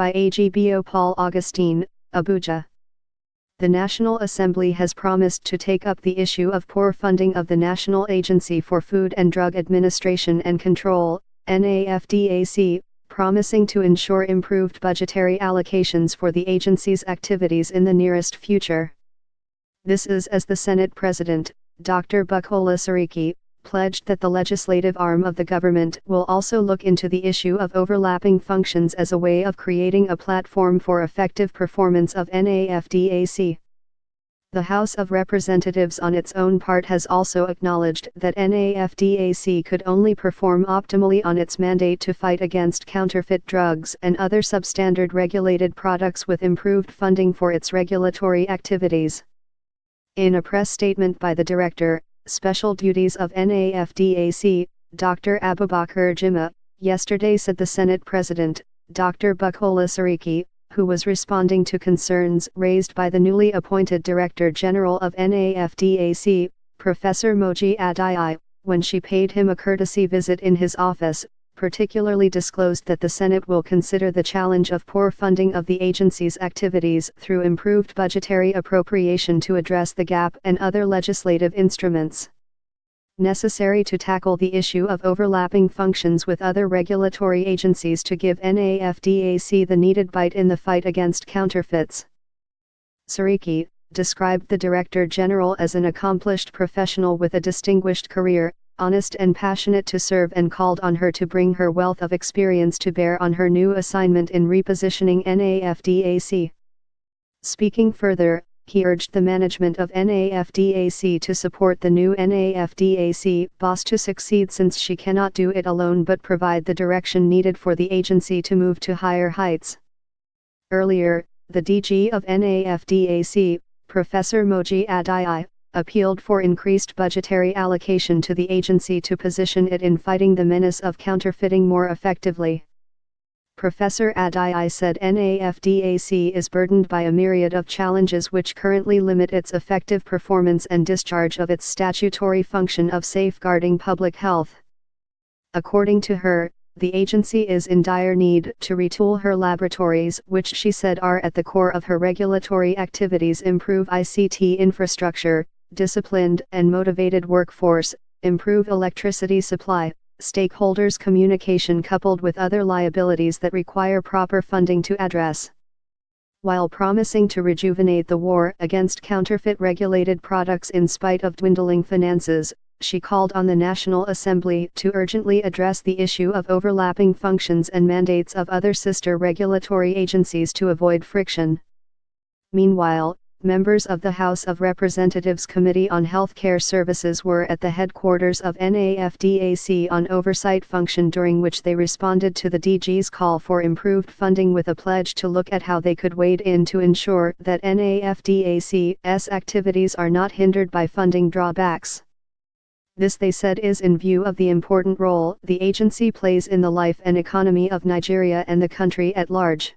by AGBO Paul Augustine, Abuja. The National Assembly has promised to take up the issue of poor funding of the National Agency for Food and Drug Administration and Control, NAFDAC, promising to ensure improved budgetary allocations for the agency's activities in the nearest future. This is as the Senate President, Dr. Bukola Sariki, pledged that the legislative arm of the government will also look into the issue of overlapping functions as a way of creating a platform for effective performance of NAFDAC. The House of Representatives on its own part has also acknowledged that NAFDAC could only perform optimally on its mandate to fight against counterfeit drugs and other substandard regulated products with improved funding for its regulatory activities. In a press statement by the Director, Special Duties of NAFDAC, Dr. Abubakar Jimma, yesterday said the Senate President, Dr. Bukola Sariki, who was responding to concerns raised by the newly appointed Director General of NAFDAC, Professor Moji Adai, when she paid him a courtesy visit in his office, particularly disclosed that the Senate will consider the challenge of poor funding of the agency's activities through improved budgetary appropriation to address the gap and other legislative instruments necessary to tackle the issue of overlapping functions with other regulatory agencies to give NAFDAC the needed bite in the fight against counterfeits. Sariki described the Director General as an accomplished professional with a distinguished career, honest and passionate to serve, and called on her to bring her wealth of experience to bear on her new assignment in repositioning NAFDAC. Speaking further, he urged the management of NAFDAC to support the new NAFDAC boss to succeed, since she cannot do it alone but provide the direction needed for the agency to move to higher heights. Earlier, the DG of NAFDAC, Professor Moji Adai, appealed for increased budgetary allocation to the agency to position it in fighting the menace of counterfeiting more effectively. Professor Adai said NAFDAC is burdened by a myriad of challenges which currently limit its effective performance and discharge of its statutory function of safeguarding public health. According to her, the agency is in dire need to retool her laboratories, which she said are at the core of her regulatory activities, improve ICT infrastructure, disciplined and motivated workforce, improve electricity supply, stakeholders communication, coupled with other liabilities that require proper funding to address. While promising to rejuvenate the war against counterfeit regulated products in spite of dwindling finances, she called on the National Assembly to urgently address the issue of overlapping functions and mandates of other sister regulatory agencies to avoid friction. Meanwhile, members of the House of Representatives Committee on Healthcare Services were at the headquarters of NAFDAC on oversight function, during which they responded to the DG's call for improved funding with a pledge to look at how they could wade in to ensure that NAFDAC's activities are not hindered by funding drawbacks. This, they said, is in view of the important role the agency plays in the life and economy of Nigeria and the country at large.